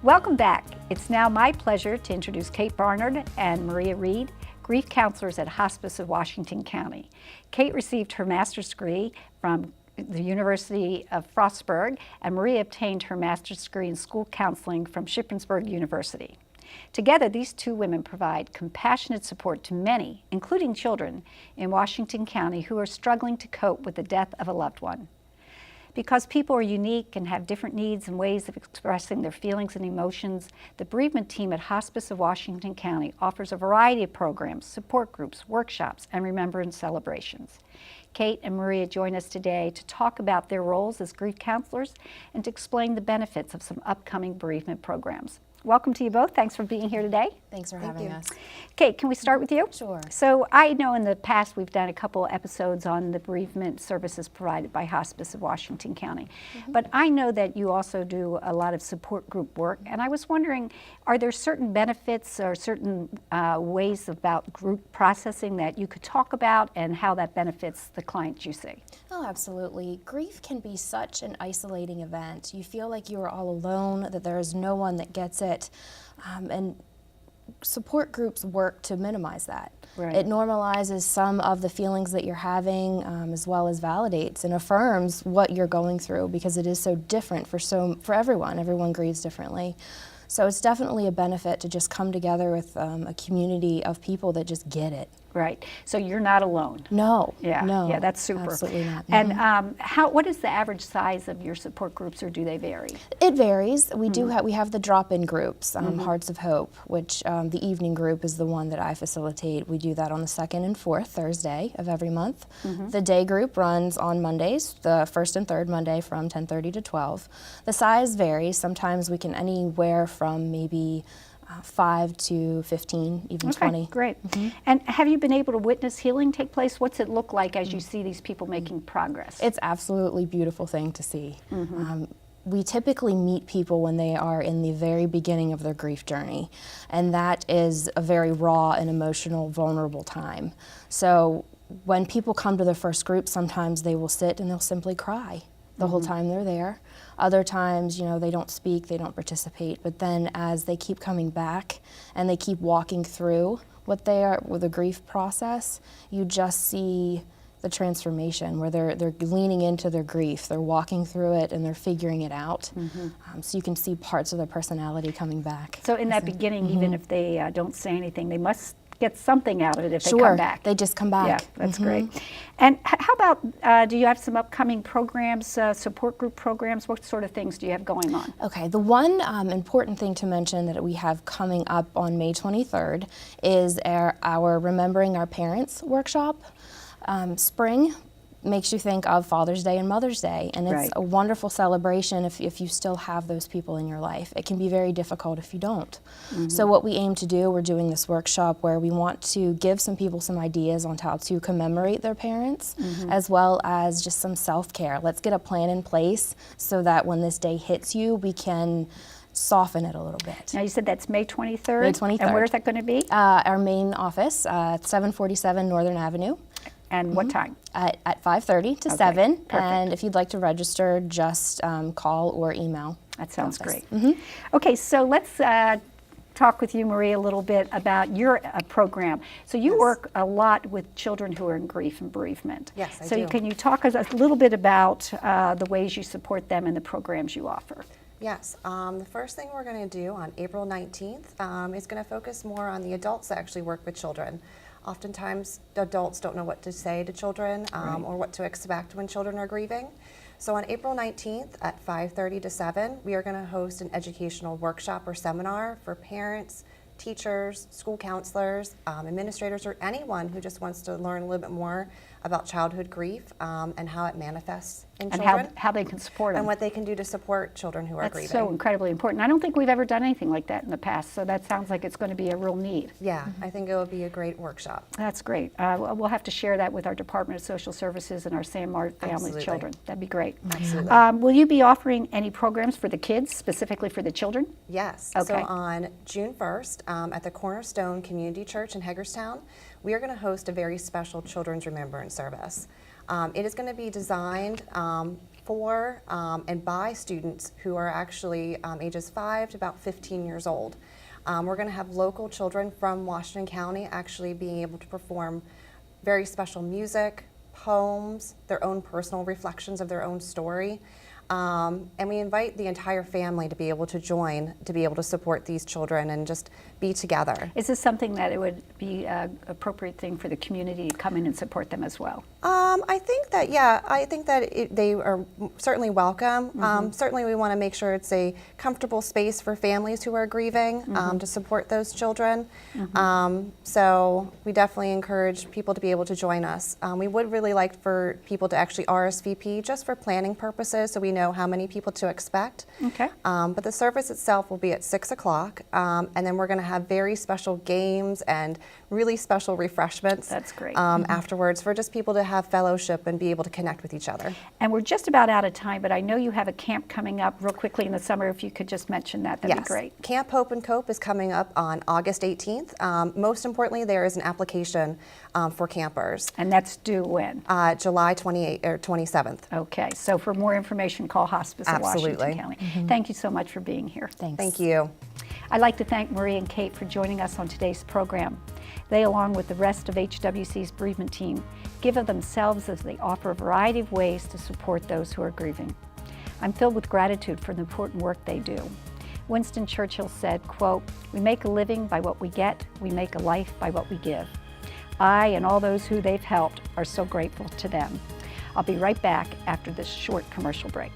Welcome back. It's now my pleasure to introduce Kate Barnard and Maria Reed, grief counselors at Hospice of Washington County. Kate received her master's degree from the University of Frostburg, and Maria obtained her master's degree in school counseling from Shippensburg University. Together, these two women provide compassionate support to many, including children, in Washington County who are struggling to cope with the death of a loved one. Because people are unique and have different needs and ways of expressing their feelings and emotions, the bereavement team at Hospice of Washington County offers a variety of programs, support groups, workshops, and remembrance celebrations. Kate and Maria join us today to talk about their roles as grief counselors and to explain the benefits of some upcoming bereavement programs. Welcome to you both. Thanks for being here today. Thanks for having us. Kate, can we start with you? Sure. So I know in the past we've done a couple episodes on the bereavement services provided by Hospice of Washington County. But I know that you also do a lot of support group work, and I was wondering, are there certain benefits or certain ways about group processing that you could talk about and how that benefits the clients you see? Oh, absolutely. Grief can be such an isolating event. You feel like you are all alone, that there is no one that gets it. And support groups work to minimize that. Right. It normalizes some of the feelings that you're having, as well as validates and affirms what you're going through, because it is so different for everyone. Everyone grieves differently. So it's definitely a benefit to just come together with a community of people that just get it. Right. So you're not alone. No. Yeah. No. Yeah, that's super. Absolutely not. And what is the average size of your support groups, or do they vary? It varies. We have the drop-in groups, Hearts of Hope, which the evening group is the one that I facilitate. We do that on the second and fourth Thursday of every month. The day group runs on Mondays, the first and third Monday from 10:30 to 12. The size varies. Sometimes we can anywhere from maybe 5 to 15, even 20. Okay, great. And have you been able to witness healing take place? What's it look like as you see these people making progress? It's absolutely beautiful thing to see. We typically meet people when they are in the very beginning of their grief journey, and that is a very raw and emotional, vulnerable time. So when people come to their first group, sometimes they will sit and they'll simply cry the whole time they're there. Other times, they don't speak, they don't participate, but then as they keep coming back and they keep walking through with the grief process, you just see the transformation where they're leaning into their grief, they're walking through it and they're figuring it out. So you can see parts of their personality coming back. So in that beginning, even if they don't say anything, they must get something out of it if they come back. They just come back. Yeah, that's great. And how about, do you have some upcoming programs, support group programs? What sort of things do you have going on? Okay, the one important thing to mention that we have coming up on May 23rd is our Remembering Our Parents workshop. Spring makes you think of Father's Day and Mother's Day, and it's a wonderful celebration if you still have those people in your life. It can be very difficult if you don't. So what we aim to do, we're doing this workshop where we want to give some people some ideas on how to commemorate their parents, as well as just some self-care. Let's get a plan in place so that when this day hits you, we can soften it a little bit. Now you said that's May 23rd? May 23rd. And where is that going to be? Our main office, 747 Northern Avenue. And what time? At 5:30 to 7. Perfect. And if you'd like to register, just call or email. That sounds great. Okay, so let's talk with you, Maria, a little bit about your program. So you work a lot with children who are in grief and bereavement. Yes, I so do. Can you talk us a little bit about the ways you support them and the programs you offer? Yes, the first thing we're going to do on April 19th is going to focus more on the adults that actually work with children. Oftentimes, the adults don't know what to say to children or what to expect when children are grieving. So on April 19th at 5:30 to 7, we are going to host an educational workshop or seminar for parents, teachers, school counselors, administrators, or anyone who just wants to learn a little bit more about childhood grief and how it manifests in children. And how they can support them. And what they can do to support children who are grieving. That's so incredibly important. I don't think we've ever done anything like that in the past, so that sounds like it's going to be a real need. Yeah, I think it will be a great workshop. That's great. We'll have to share that with our Department of Social Services and our San Mart Family Children. That'd be great. Absolutely. Will you be offering any programs for the kids, specifically for the children? Yes. Okay. So on June 1st at the Cornerstone Community Church in Hagerstown, we are going to host a very special Children's Remembrance Service. It is going to be designed for and by students who are actually ages 5 to about 15 years old. We're going to have local children from Washington County actually being able to perform very special music, poems, their own personal reflections of their own story. And we invite the entire family to be able to join, to be able to support these children and just be together. Is this something that it would be an appropriate thing for the community to come in and support them as well? I think that, yeah, I think that they are certainly welcome. Certainly we want to make sure it's a comfortable space for families who are grieving to support those children. So we definitely encourage people to be able to join us. We would really like for people to actually RSVP just for planning purposes so we know how many people to expect. Okay. But the service itself will be at 6 o'clock, and then we're going to have very special games and really special refreshments. That's great. Afterwards for just people to have fellowship and be able to connect with each other. And we're just about out of time, but I know you have a camp coming up real quickly in the summer. If you could just mention that, that'd be great. Camp Hope and Cope is coming up on August 18th. Most importantly, there is an application for campers. And that's due when? July 28th or 27th. Okay, so for more information, call Hospice of Washington Absolutely. County. Thank you so much for being here. Thanks. Thank you. I'd like to thank Marie and Kate for joining us on today's program. They, along with the rest of HWC's bereavement team, give of themselves as they offer a variety of ways to support those who are grieving. I'm filled with gratitude for the important work they do. Winston Churchill said, quote, "We make a living by what we get, we make a life by what we give." I and all those who they've helped are so grateful to them. I'll be right back after this short commercial break.